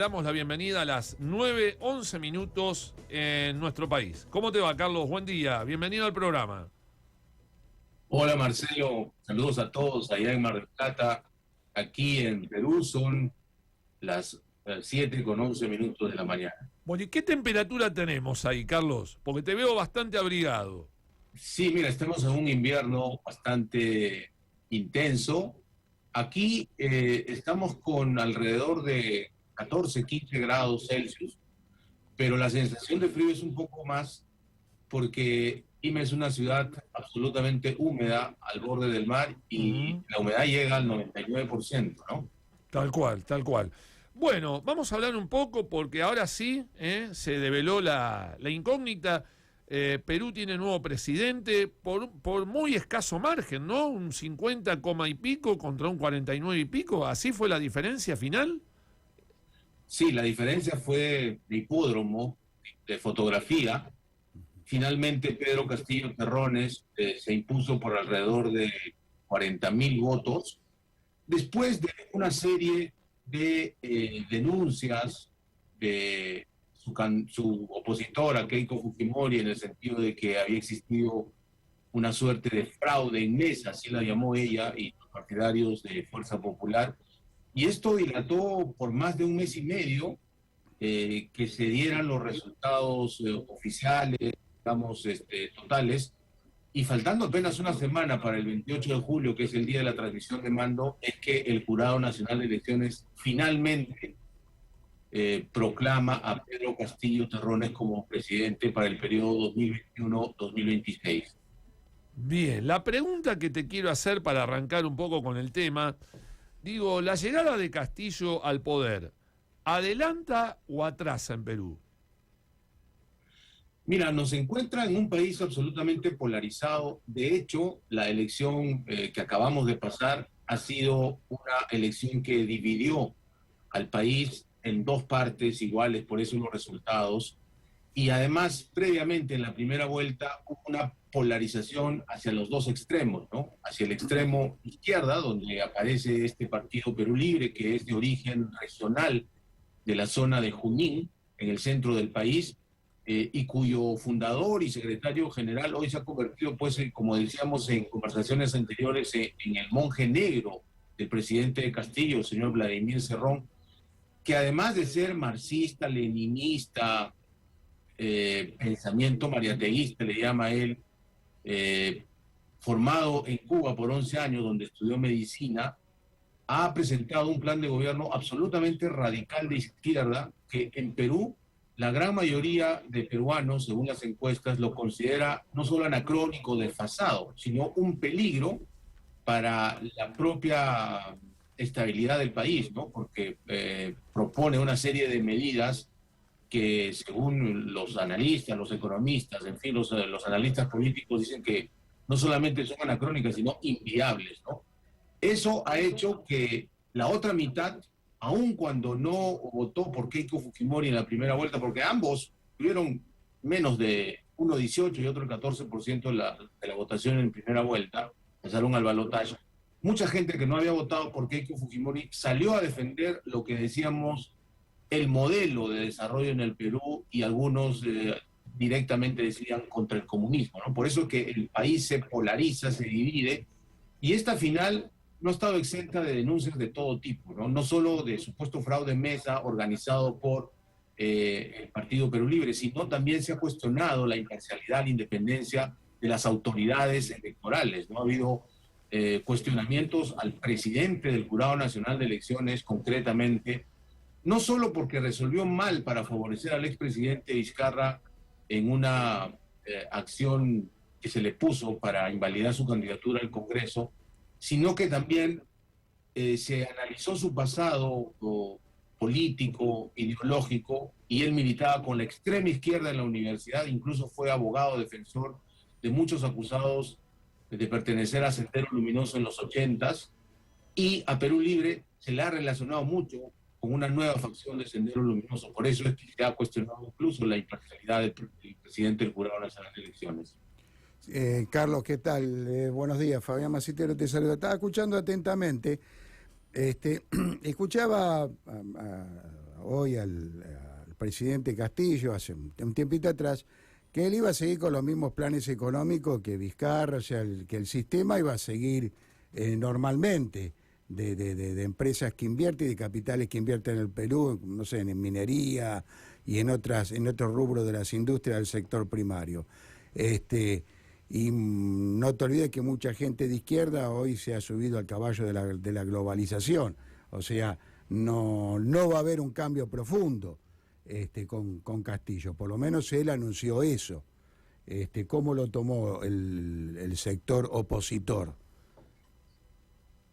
Damos la bienvenida a las 9:11 minutos en nuestro país. ¿Cómo te va, Carlos? Buen día. Bienvenido al programa. Hola Marcelo, saludos a todos allá en Mar del Plata. Aquí en Perú son las 7:11 de la mañana. Bueno, ¿y qué temperatura tenemos ahí, Carlos? Porque te veo bastante abrigado. Sí, mira, estamos en un invierno bastante intenso. Aquí estamos con alrededor de 14, 15 grados Celsius, pero la sensación de frío es un poco más porque Lima es una ciudad absolutamente húmeda al borde del mar y Ujú. la humedad llega al 99%, ¿no? Tal cual, tal cual. Bueno, vamos a hablar un poco porque ahora sí se develó la incógnita. Perú tiene nuevo presidente por muy escaso margen, ¿no? Un 50 coma y pico contra un 49 y pico. ¿Así fue la diferencia final? Sí, la diferencia fue de hipódromo, de fotografía. Finalmente Pedro Castillo Terrones se impuso por alrededor de 40.000 votos, después de una serie de denuncias de su opositora, Keiko Fujimori, en el sentido de que había existido una suerte de fraude en mesa, así la llamó ella y los partidarios de Fuerza Popular. Y esto dilató por más de un mes y medio que se dieran los resultados oficiales, digamos, totales. Y faltando apenas una semana para el 28 de julio, que es el día de la transmisión de mando, es que el Jurado Nacional de Elecciones finalmente proclama a Pedro Castillo Terrones como presidente para el periodo 2021-2026. Bien, la pregunta que te quiero hacer para arrancar un poco con el tema, digo, la llegada de Castillo al poder, ¿adelanta o atrasa en Perú? Mira, nos encuentra en un país absolutamente polarizado. De hecho, la elección que acabamos de pasar ha sido una elección que dividió al país en dos partes iguales, por eso los resultados. Y además, previamente en la primera vuelta hubo una polarización hacia los dos extremos, ¿no? Hacia el extremo izquierda, donde aparece este partido Perú Libre, que es de origen regional de la zona de Junín, en el centro del país, y cuyo fundador y secretario general hoy se ha convertido, pues, como decíamos en conversaciones anteriores, en el monje negro del presidente de Castillo, el señor Vladimir Cerrón, que además de ser marxista, leninista, pensamiento mariateísta, le llama él, eh, formado en Cuba por 11 años, donde estudió medicina, ha presentado un plan de gobierno absolutamente radical de izquierda que en Perú la gran mayoría de peruanos, según las encuestas, lo considera no solo anacrónico, desfasado, sino un peligro para la propia estabilidad del país, ¿no? Porque propone una serie de medidas que según los analistas, los economistas, en fin, los analistas políticos dicen que no solamente son anacrónicas, sino inviables, ¿no? Eso ha hecho que la otra mitad, aun cuando no votó por Keiko Fujimori en la primera vuelta, porque ambos tuvieron menos de 1,18 y otro el 14% de la votación en primera vuelta, pasaron al balotaje. Mucha gente que no había votado por Keiko Fujimori salió a defender lo que decíamos el modelo de desarrollo en el Perú y algunos directamente decían contra el comunismo, ¿no? Por eso que el país se polariza, se divide y esta final no ha estado exenta de denuncias de todo tipo, ¿no? No solo de supuesto fraude en mesa organizado por el Partido Perú Libre, sino también se ha cuestionado la imparcialidad, la independencia de las autoridades electorales, ¿no? Ha habido cuestionamientos al presidente del Jurado Nacional de Elecciones, concretamente, no solo porque resolvió mal para favorecer al expresidente Vizcarra en una acción que se le puso para invalidar su candidatura al Congreso, sino que también se analizó su pasado político, ideológico, y él militaba con la extrema izquierda en la universidad, incluso fue abogado defensor de muchos acusados de pertenecer a Sendero Luminoso en los 80s, y a Perú Libre se le ha relacionado mucho con una nueva facción de Sendero Luminoso. Por eso es que se ha cuestionado incluso la imparcialidad del presidente del Jurado Nacional de Elecciones. Carlos, ¿qué tal? Buenos días, Fabián Macitero te saluda. Estaba escuchando atentamente, escuchaba a hoy al presidente Castillo, hace un tiempito atrás, que él iba a seguir con los mismos planes económicos que Vizcarra, o sea, que el sistema iba a seguir normalmente, de empresas que invierten y de capitales que invierten en el Perú, no sé, en minería y en otros rubros de las industrias del sector primario. Y no te olvides que mucha gente de izquierda hoy se ha subido al caballo de la globalización. O sea, no va a haber un cambio profundo con Castillo. Por lo menos él anunció eso. ¿Cómo lo tomó el sector opositor?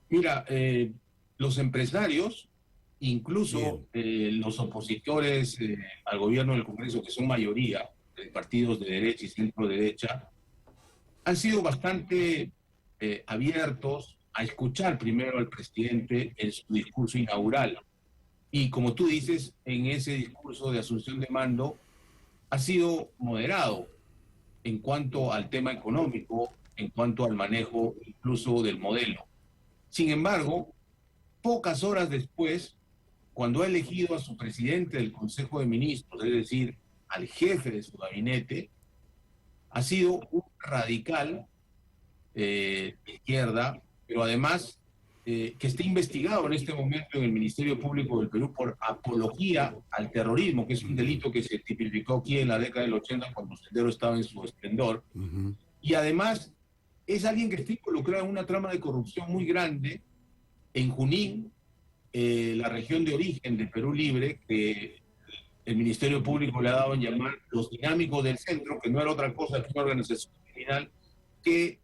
Mira, los empresarios, incluso los opositores al gobierno del Congreso, que son mayoría de partidos de derecha y centro derecha, han sido bastante abiertos a escuchar primero al presidente en su discurso inaugural. Y como tú dices, en ese discurso de asunción de mando ha sido moderado en cuanto al tema económico, en cuanto al manejo incluso del modelo. Sin embargo, pocas horas después, cuando ha elegido a su presidente del Consejo de Ministros, es decir, al jefe de su gabinete, ha sido un radical de izquierda, pero además que está investigado en este momento en el Ministerio Público del Perú por apología al terrorismo, que es un delito que se tipificó aquí en la década del 80 cuando Sendero estaba en su esplendor. Y además es alguien que está involucrado en una trama de corrupción muy grande en Junín, la región de origen de Perú Libre, que el Ministerio Público le ha dado en llamar los dinámicos del centro, que no era otra cosa que una organización criminal que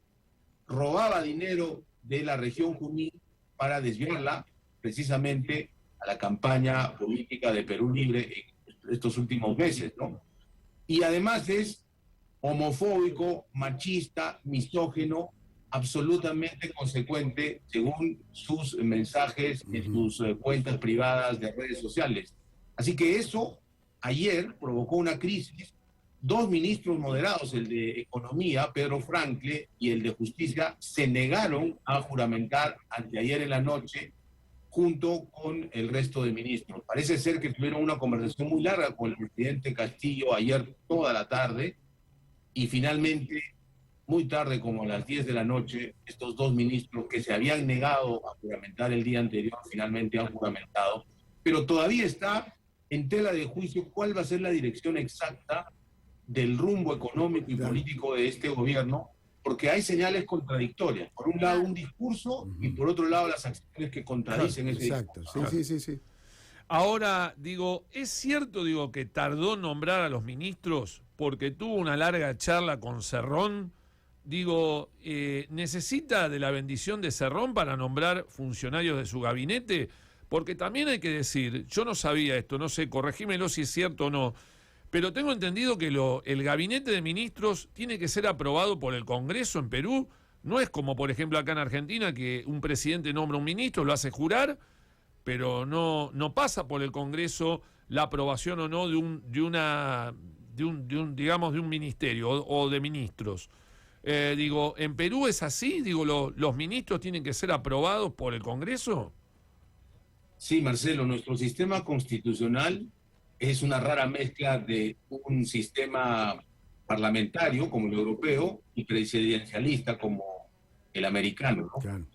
robaba dinero de la región Junín para desviarla precisamente a la campaña política de Perú Libre en estos últimos meses, ¿no? Y además es homofóbico, machista, misógino, absolutamente consecuente según sus mensajes en sus cuentas privadas de redes sociales. Así que eso ayer provocó una crisis. Dos ministros moderados, el de Economía, Pedro Francle, y el de Justicia, se negaron a juramentar anteayer en la noche junto con el resto de ministros. Parece ser que tuvieron una conversación muy larga con el presidente Castillo ayer toda la tarde y finalmente, muy tarde, como a las 10 de la noche, estos dos ministros que se habían negado a juramentar el día anterior, finalmente han juramentado, pero todavía está en tela de juicio cuál va a ser la dirección exacta del rumbo económico y político de este gobierno, porque hay señales contradictorias. Por un lado un discurso y por otro lado las acciones que contradicen ese discurso. Exacto, sí. Ahora, digo, ¿es cierto, que tardó en nombrar a los ministros porque tuvo una larga charla con Cerrón? ¿Necesita de la bendición de Cerrón para nombrar funcionarios de su gabinete? Porque también hay que decir, yo no sabía esto, no sé, corregímelo si es cierto o no, pero tengo entendido que el gabinete de ministros tiene que ser aprobado por el Congreso en Perú. No es como, por ejemplo, acá en Argentina, que un presidente nombra un ministro, lo hace jurar, pero no pasa por el Congreso la aprobación o no de un ministerio o de ministros. ¿En Perú es así? ¿Los ministros tienen que ser aprobados por el Congreso? Sí, Marcelo, nuestro sistema constitucional es una rara mezcla de un sistema parlamentario como el europeo y presidencialista como el americano, ¿no? Claro.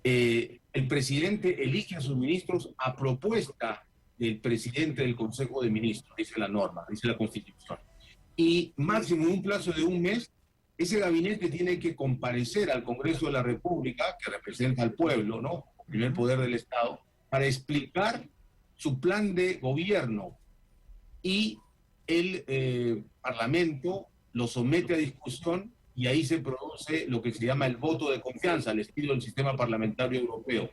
El presidente elige a sus ministros a propuesta del presidente del Consejo de Ministros, dice la norma, dice la Constitución. Y máximo en un plazo de un mes, ese gabinete tiene que comparecer al Congreso de la República, que representa al pueblo, ¿no? El primer poder del Estado, para explicar su plan de gobierno. Y el Parlamento lo somete a discusión y ahí se produce lo que se llama el voto de confianza, al estilo del sistema parlamentario europeo.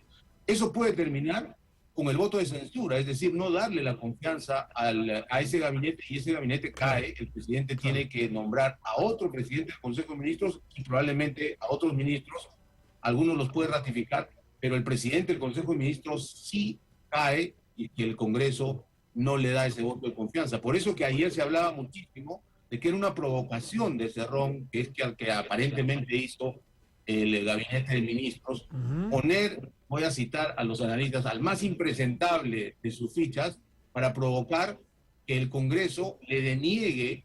Eso puede terminar con el voto de censura, es decir, no darle la confianza a ese gabinete y ese gabinete cae, el presidente tiene que nombrar a otro presidente del Consejo de Ministros y probablemente a otros ministros, algunos los puede ratificar, pero el presidente del Consejo de Ministros sí cae y que el Congreso no le da ese voto de confianza. Por eso que ayer se hablaba muchísimo de que era una provocación de Cerrón, que es que aparentemente hizo el gabinete de ministros, poner, voy a citar a los analistas, al más impresentable de sus fichas, para provocar que el Congreso le deniegue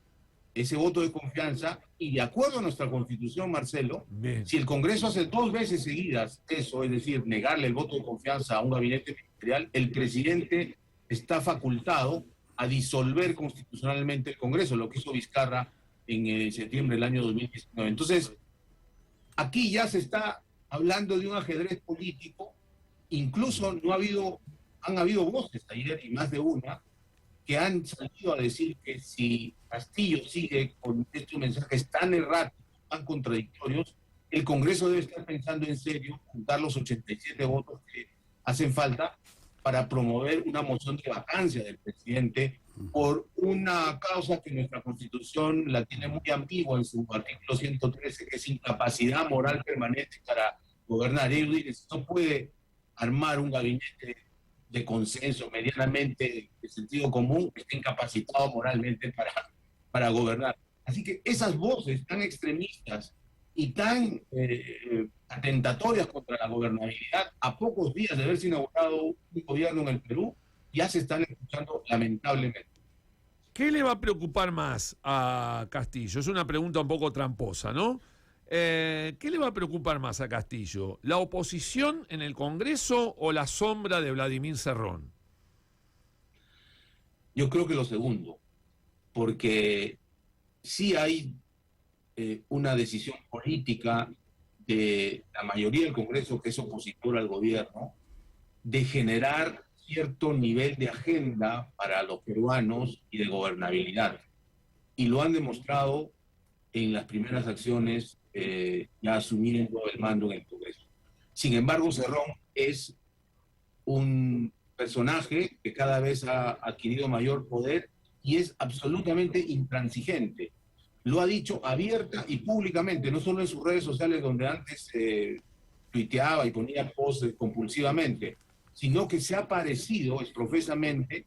ese voto de confianza, y de acuerdo a nuestra Constitución, Marcelo, Bien. si el Congreso hace 2 veces seguidas eso, es decir, negarle el voto de confianza a un gabinete ministerial, el presidente está facultado a disolver constitucionalmente el Congreso, lo que hizo Vizcarra en septiembre del año 2019. Entonces, aquí ya se está hablando de un ajedrez político. Incluso han habido voces ayer, y más de una, que han salido a decir que si Castillo sigue con estos mensajes tan erráticos, tan contradictorios, el Congreso debe estar pensando en serio juntar los 87 votos que hacen falta para promover una moción de vacancia del presidente por una causa que nuestra Constitución la tiene muy ambigua en su artículo 113, que es incapacidad moral permanente para gobernar. Ellos no puede armar un gabinete de consenso medianamente de sentido común, que esté incapacitado moralmente para gobernar. Así que esas voces tan extremistas y tan atentatorias contra la gobernabilidad, a pocos días de haberse inaugurado un gobierno en el Perú, ya se están escuchando lamentablemente. ¿Qué le va a preocupar más a Castillo? Es una pregunta un poco tramposa, ¿no? ¿Qué le va a preocupar más a Castillo? ¿La oposición en el Congreso o la sombra de Vladimir Cerrón? Yo creo que lo segundo, porque sí hay una decisión política de la mayoría del Congreso, que es opositora al gobierno, de generar cierto nivel de agenda para los peruanos y de gobernabilidad. Y lo han demostrado en las primeras acciones ya asumiendo el mando en el Congreso. Sin embargo, Cerrón es un personaje que cada vez ha adquirido mayor poder y es absolutamente intransigente. Lo ha dicho abierta y públicamente, no solo en sus redes sociales donde antes tuiteaba y ponía posts compulsivamente, sino que se ha aparecido exprofesamente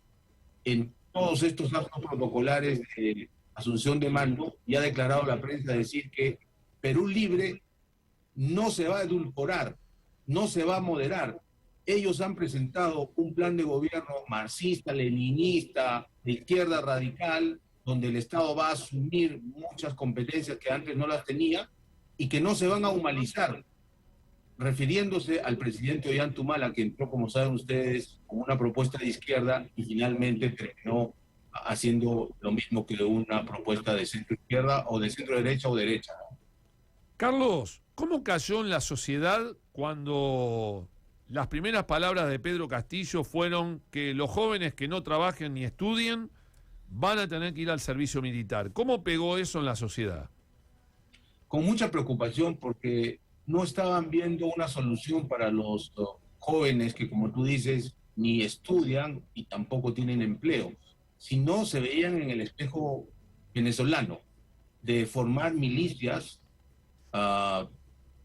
en todos estos actos protocolares de asunción de mando y ha declarado a la prensa decir que Perú Libre no se va a edulcorar, no se va a moderar. Ellos han presentado un plan de gobierno marxista, leninista, de izquierda radical, donde el Estado va a asumir muchas competencias que antes no las tenía y que no se van a humanizar, refiriéndose al presidente Ollanta, que entró, como saben ustedes, con una propuesta de izquierda y finalmente terminó haciendo lo mismo que una propuesta de centro izquierda o de centro derecha o derecha, ¿no? Carlos, ¿cómo cayó en la sociedad cuando las primeras palabras de Pedro Castillo fueron que los jóvenes que no trabajen ni estudien van a tener que ir al servicio militar? ¿Cómo pegó eso en la sociedad? Con mucha preocupación, porque no estaban viendo una solución para los jóvenes que, como tú dices, ni estudian y tampoco tienen empleo, sino se veían en el espejo venezolano de formar milicias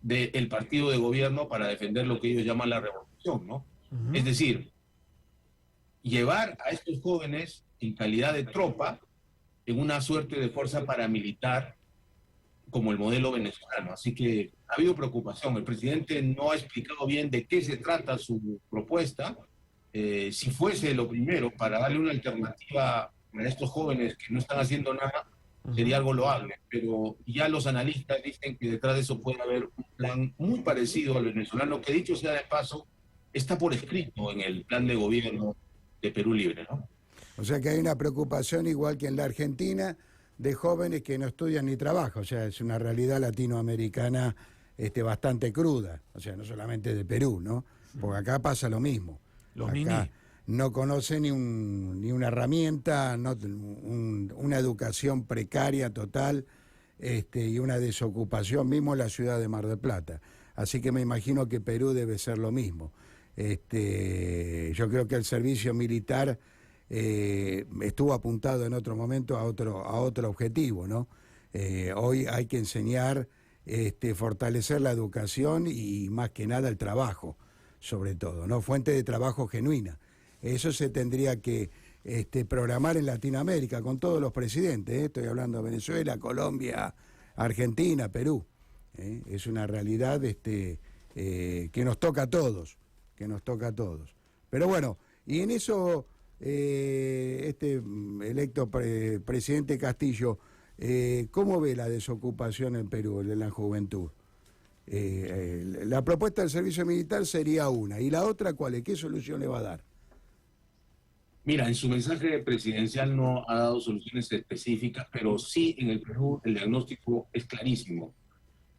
del partido de gobierno para defender lo que ellos llaman la revolución, ¿no? Es decir, llevar a estos jóvenes en calidad de tropa en una suerte de fuerza paramilitar como el modelo venezolano. Así que ha habido preocupación. El presidente no ha explicado bien de qué se trata su propuesta. Si fuese lo primero para darle una alternativa a estos jóvenes que no están haciendo nada, sería algo loable, pero ya los analistas dicen que detrás de eso puede haber un plan muy parecido al venezolano, que dicho sea de paso, está por escrito en el plan de gobierno de Perú Libre, ¿no? O sea que hay una preocupación, igual que en la Argentina, de jóvenes que no estudian ni trabajan. O sea, es una realidad latinoamericana bastante cruda. O sea, no solamente de Perú, ¿no? Porque acá pasa lo mismo. Los acá ninis. no conoce ni una herramienta, una educación precaria total, y una desocupación, mismo en la ciudad de Mar del Plata. Así que me imagino que Perú debe ser lo mismo. Yo creo que el servicio militar estuvo apuntado en otro momento a otro objetivo, ¿no? Hoy hay que enseñar, fortalecer la educación y más que nada el trabajo, sobre todo, ¿no? Fuente de trabajo genuina. Eso se tendría que programar en Latinoamérica con todos los presidentes, ¿eh? Estoy hablando de Venezuela, Colombia, Argentina, Perú. Es una realidad que nos toca a todos, Pero bueno, y en eso electo presidente Castillo, ¿cómo ve la desocupación en Perú, en la juventud? La propuesta del servicio militar sería una, y la otra, ¿cuál es? ¿Qué solución le va a dar? Mira, en su mensaje presidencial no ha dado soluciones específicas, pero sí en el Perú el diagnóstico es clarísimo.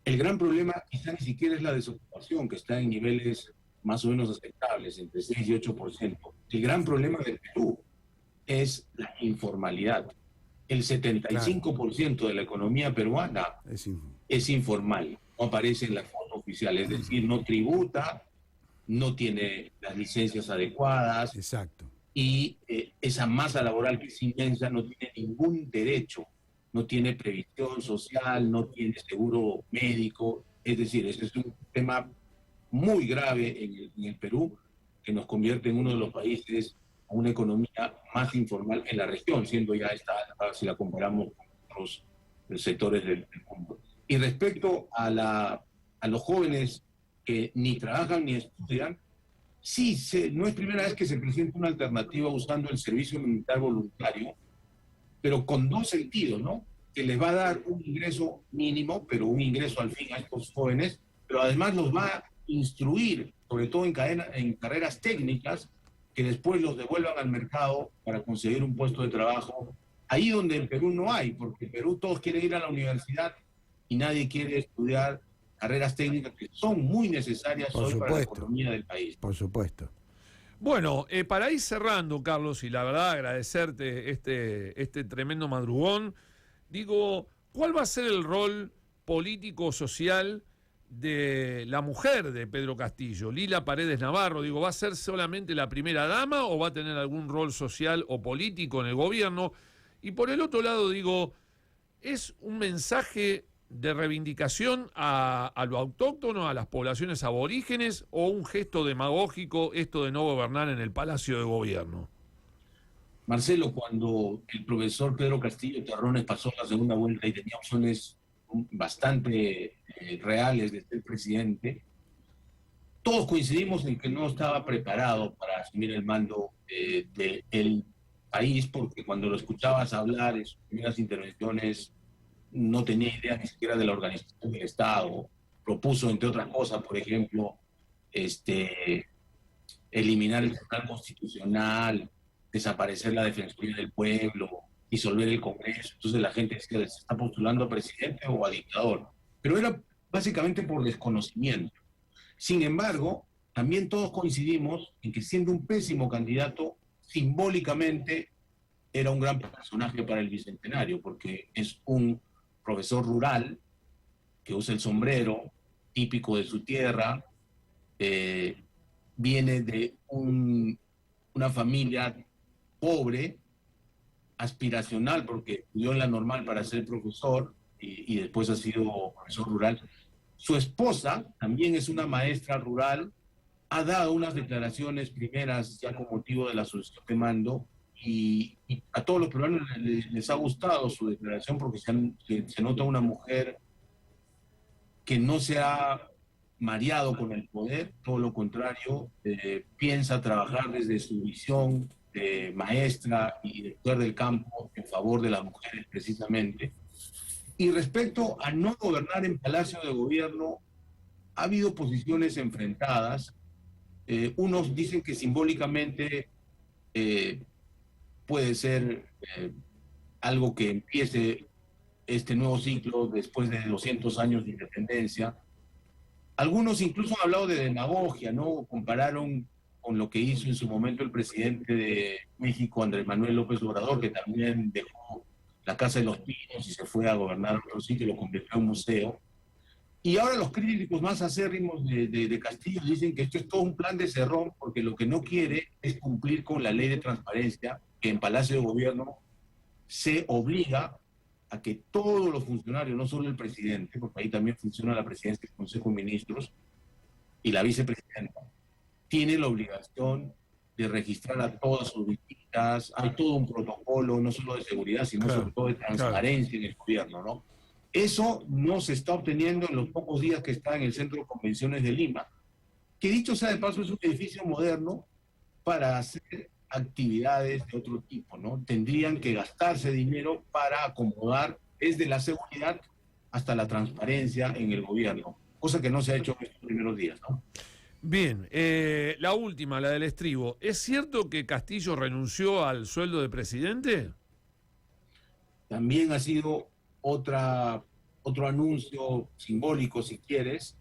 El gran problema quizá ni siquiera es la desocupación, que está en niveles más o menos aceptables, entre 6 y 8%. El gran problema del Perú es la informalidad. El 75% de la economía peruana es informal, no aparece en la foto oficial, es decir, no tributa, no tiene las licencias adecuadas. Exacto. Y esa masa laboral que es inmensa no tiene ningún derecho, no tiene previsión social, no tiene seguro médico. Es decir, este es un tema muy grave en el Perú, que nos convierte en uno de los países a una economía más informal en la región, siendo ya esta alta si la comparamos con otros sectores del mundo. Y respecto a los jóvenes que ni trabajan ni estudian, sí, no es primera vez que se presenta una alternativa usando el servicio militar voluntario, pero con dos sentidos, ¿no? Que les va a dar un ingreso mínimo, pero un ingreso al fin a estos jóvenes, pero además los va a instruir, sobre todo en carreras técnicas, que después los devuelvan al mercado para conseguir un puesto de trabajo, ahí donde en Perú no hay, porque en Perú todos quieren ir a la universidad y nadie quiere estudiar carreras técnicas que son muy necesarias hoy para la economía del país. Por supuesto. Bueno, para ir cerrando, Carlos, y la verdad agradecerte este tremendo madrugón, digo, ¿cuál va a ser el rol político-social de la mujer de Pedro Castillo, Lila Paredes Navarro? Digo, ¿va a ser solamente la primera dama o va a tener algún rol social o político en el gobierno? Y por el otro lado, digo, ¿es un mensaje de reivindicación a lo autóctono, a las poblaciones aborígenes, o un gesto demagógico esto de no gobernar en el Palacio de Gobierno? Marcelo, cuando el profesor Pedro Castillo Terrones pasó la segunda vuelta y tenía opciones bastante reales de ser presidente, todos coincidimos en que no estaba preparado para asumir el mando del país, porque cuando lo escuchabas hablar en sus primeras intervenciones no tenía idea ni siquiera de la organización del Estado. Propuso, entre otras cosas, por ejemplo, eliminar el Tribunal Constitucional, desaparecer la Defensoría del Pueblo, disolver el Congreso. Entonces la gente decía, ¿se está postulando a presidente o a dictador? Pero era básicamente por desconocimiento. Sin embargo, también todos coincidimos en que, siendo un pésimo candidato, simbólicamente era un gran personaje para el Bicentenario, porque es un profesor rural que usa el sombrero típico de su tierra, viene de una familia pobre, aspiracional, porque estudió en la normal para ser profesor y después ha sido profesor rural. Su esposa también es una maestra rural, ha dado unas declaraciones primeras ya con motivo de la sucesión de mando, y a todos los peruanos les ha gustado su declaración, porque se nota una mujer que no se ha mareado con el poder, todo lo contrario, piensa trabajar desde su visión de maestra y de mujer del campo en favor de las mujeres precisamente. Y respecto a no gobernar en Palacio de Gobierno, ha habido posiciones enfrentadas. Unos dicen que simbólicamente puede ser algo que empiece este nuevo ciclo después de 200 años de independencia. Algunos incluso han hablado de demagogia, ¿no? Compararon con lo que hizo en su momento el presidente de México, Andrés Manuel López Obrador, que también dejó la Casa de los Pinos y se fue a gobernar otro sitio, lo convirtió en museo. Y ahora los críticos más acérrimos de Castillo dicen que esto es todo un plan de Cerrón, porque lo que no quiere es cumplir con la ley de transparencia, que en Palacio de Gobierno se obliga a que todos los funcionarios, no solo el presidente, porque ahí también funciona la presidencia del Consejo de Ministros y la vicepresidenta, tiene la obligación de registrar a todas sus visitas. Hay todo un protocolo, no solo de seguridad, sino sobre todo de transparencia en el gobierno, ¿no? Eso no se está obteniendo en los pocos días que está en el Centro de Convenciones de Lima, que, dicho sea de paso, es un edificio moderno para hacer actividades de otro tipo, ¿no? Tendrían que gastarse dinero para acomodar desde la seguridad hasta la transparencia en el gobierno, cosa que no se ha hecho en estos primeros días, ¿no? Bien, la última, la del estribo. ¿Es cierto que Castillo renunció al sueldo de presidente? También ha sido otro anuncio simbólico, si quieres,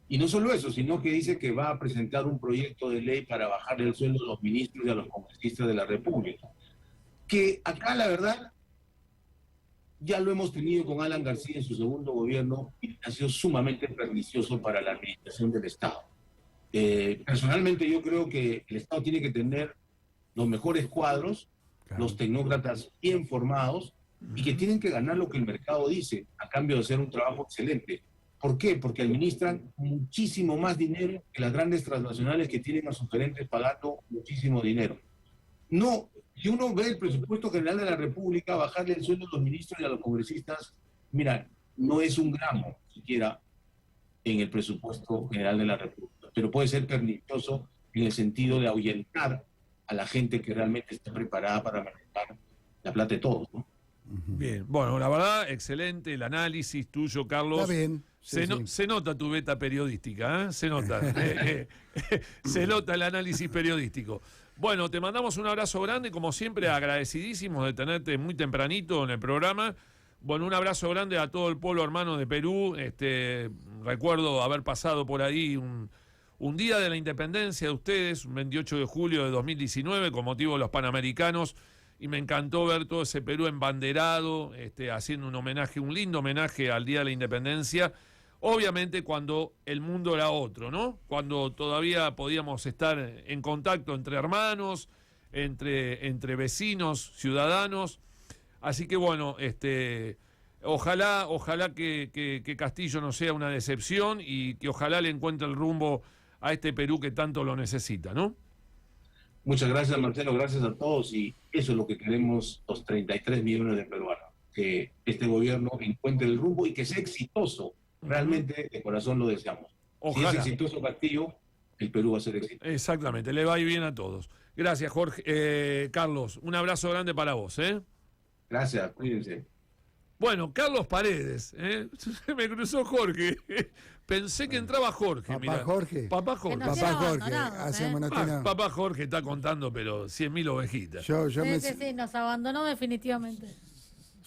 y no solo eso, sino que dice que va a presentar un proyecto de ley para bajar el sueldo a los ministros y a los congresistas de la República. Que acá, la verdad, ya lo hemos tenido con Alan García en su segundo gobierno y ha sido sumamente pernicioso para la administración del Estado. Personalmente yo creo que el Estado tiene que tener los mejores cuadros, Claro. los tecnócratas bien formados y que tienen que ganar lo que el mercado dice a cambio de hacer un trabajo excelente. ¿Por qué? Porque administran muchísimo más dinero que las grandes transnacionales que tienen a sus gerentes pagando muchísimo dinero. No, si uno ve el presupuesto general de la República, bajarle el sueldo a los ministros y a los congresistas, mira, no es un gramo siquiera en el presupuesto general de la República, pero puede ser pernicioso en el sentido de ahuyentar a la gente que realmente está preparada para manejar la plata de todos, ¿no? Bien, bueno, la verdad, excelente el análisis tuyo, Carlos. Está bien. Sí, sí. Se nota tu beta periodística, ¿eh? Se nota. Se nota el análisis periodístico. Bueno, te mandamos un abrazo grande, como siempre, agradecidísimos de tenerte muy tempranito en el programa. Bueno, un abrazo grande a todo el pueblo hermano de Perú. Recuerdo haber pasado por ahí un día de la independencia de ustedes, un 28 de julio de 2019, con motivo de los Panamericanos, y me encantó ver todo ese Perú embanderado, haciendo un homenaje, un lindo homenaje al Día de la Independencia, obviamente cuando el mundo era otro, ¿no? Cuando todavía podíamos estar en contacto entre hermanos, entre vecinos, ciudadanos. Así que bueno, ojalá que Castillo no sea una decepción y que ojalá le encuentre el rumbo a este Perú que tanto lo necesita, ¿no? Muchas gracias, Marcelo, gracias a todos, y eso es lo que queremos los 33 millones de peruanos, que este gobierno encuentre el rumbo y que sea exitoso. Realmente, de corazón lo deseamos. Ojalá. Si es exitoso Castillo, el Perú va a ser exitoso. Exactamente, le va a ir bien a todos. Gracias, Jorge. Carlos, un abrazo grande para vos, ¿eh? Gracias, cuídense. Bueno, Carlos Paredes, me cruzó Jorge. Pensé que entraba Jorge. Papá mirá. Jorge. Papá Jorge. Que nos Papá tiene Jorge, abandonados, hacemos ¿eh? no tiene- Papá Jorge está contando, pero 100.000 ovejitas. Yo me Sí, nos abandonó definitivamente.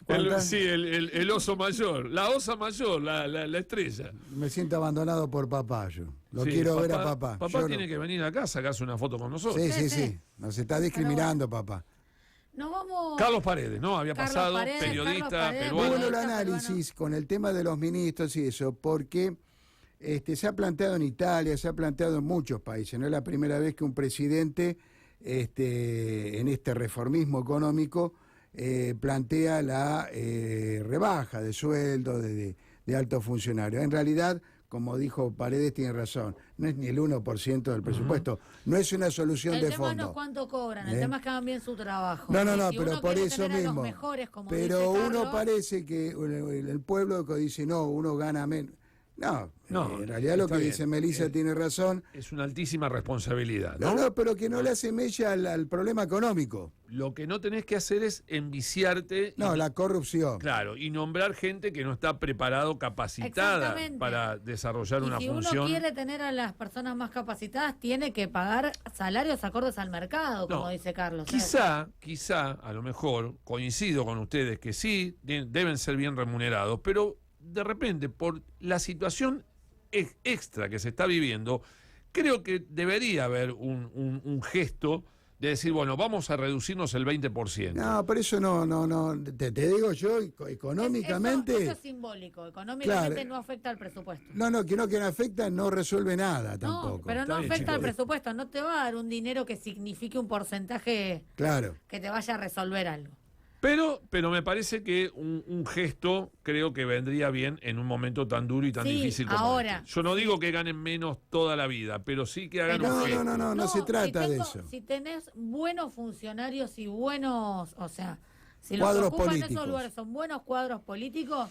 ¿Cuántas? El oso mayor, la osa mayor, la estrella. me siento abandonado por papá yo. Lo Sí, quiero ver a papá. Papá Yo tiene no. que venir acá a sacarse una foto con nosotros. Sí, sí, Sí, sí. sí. Nos está discriminando, papá. Nos vamos. Carlos Paredes, ¿no? Había Carlos pasado, Paredes, periodista, Carlos Paredes, Muy peruano. bueno el Peruano. análisis con el tema de los ministros y eso, porque se ha planteado en Italia, se ha planteado en muchos países. No es la primera vez que un presidente en este reformismo económico plantea la rebaja de sueldo de altos funcionarios. En realidad, como dijo Paredes, tiene razón, no es ni el 1% del presupuesto, no es una solución El de tema no fondo. es cuánto cobran, el ¿Eh? tema es que hagan bien su trabajo. No, Si pero uno por quiere eso tener a los mismo. mejores, como Pero dice uno Carlos, parece que el pueblo dice, no, uno gana menos. No, No, en realidad lo está que bien. dice Melissa tiene razón. Es una altísima responsabilidad, No, ¿no? no, pero que no le hace mella al problema económico. Lo que no tenés que hacer es enviciarte. No, la corrupción. Claro, y nombrar gente que no está preparado, capacitada Exactamente. para desarrollar y una si función. uno quiere tener a las personas más capacitadas, tiene que pagar salarios acordes al mercado, como No, dice Carlos. Quizá, a lo mejor, coincido con ustedes que sí, deben ser bien remunerados, pero de repente, por la situación extra que se está viviendo, creo que debería haber un gesto de decir, bueno, vamos a reducirnos el 20%. No, pero eso no. Te digo yo, económicamente. Eso es simbólico, económicamente Claro. no afecta al presupuesto. Que no afecta, no resuelve nada tampoco. No, pero Está no bien, afecta al chicos. presupuesto, no te va a dar un dinero que signifique un porcentaje Claro. que te vaya a resolver algo. Pero me parece que un gesto creo que vendría bien en un momento tan duro y tan Sí, difícil como ahora. este. Yo no digo que ganen menos toda la vida, pero sí que hagan Pero un sí. gesto. No se trata de eso. Si tenés buenos funcionarios y buenos, o sea, si los Cuadros que ocupan políticos. esos lugares son buenos cuadros políticos,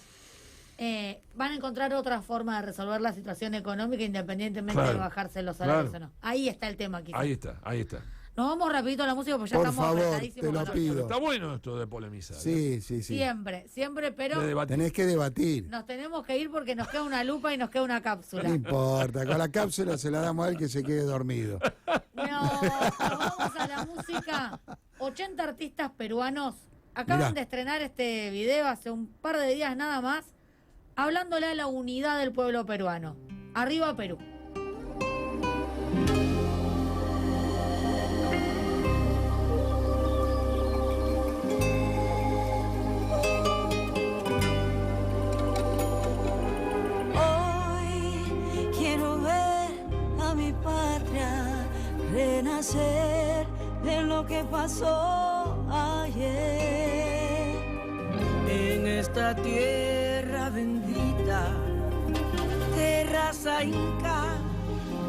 van a encontrar otra forma de resolver la situación económica independientemente Claro, de bajarse los salarios claro. o no. Ahí está el tema quizás. Ahí está. Nos vamos rapidito a la música porque ya Por estamos favor, apretadísimos te lo con los pido. tiempos. Está bueno esto de polemizar. Sí, sí, sí. Siempre, pero De debatir. Tenés que debatir. nos tenemos que ir porque nos queda una lupa y nos queda una cápsula. No importa, con la cápsula se la damos a él que se quede dormido. No, nos vamos a la música. 80 artistas peruanos acaban Mirá. de estrenar este video hace un par de días nada más, hablándole a la unidad del pueblo peruano. Arriba Perú. Hoy quiero ver a mi patria renacer de lo que pasó ayer. En esta tierra bendita, terraza inca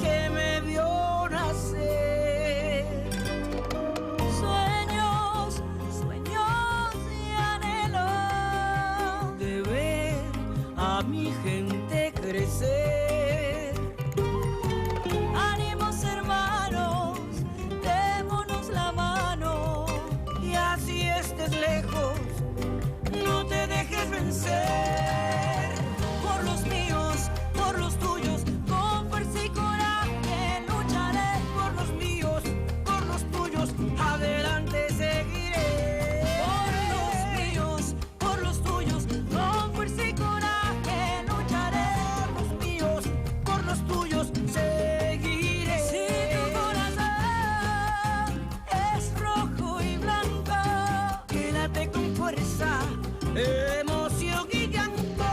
que me vio nacer. Sueños, sueños y anhelos de ver a mi gente crecer. Ánimos hermanos, démonos la mano y así estés lejos, no te dejes vencer. Por los míos, por los tuyos, con fuerza y coraje lucharé. Por los míos, por los tuyos, adelante seguiré. Por los míos, por los tuyos, con fuerza y coraje lucharé. Por los míos, por los tuyos, seguiré. Si tu corazón es rojo y blanco, quédate con fuerza, emoción y llanto.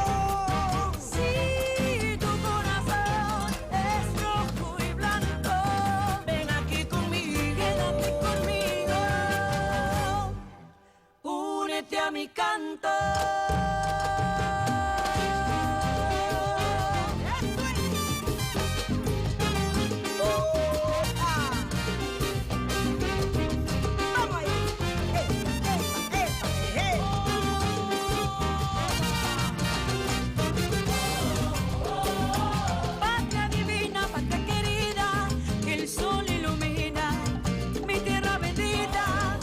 Si tu corazón es rojo y blanco, ven aquí conmigo, quédate conmigo, únete a mi canto. Vamos ahí. Patria divina, patria querida, el sol ilumina mi tierra bendita.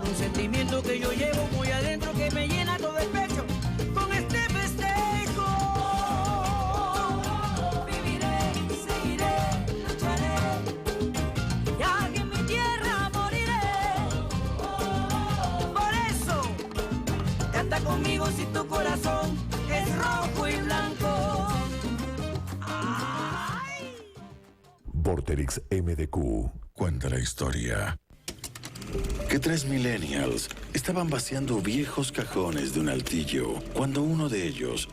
Un sentimiento que yo llevo muy adentro que me llena todo el pecho con este festejo. Viviré, seguiré, lucharé, ya que en mi tierra moriré. Por eso, canta conmigo si tu corazón es rojo y blanco. Ay. Vorterix MDQ cuenta la historia que 3 millennials estaban vaciando viejos cajones de un altillo cuando uno de ellos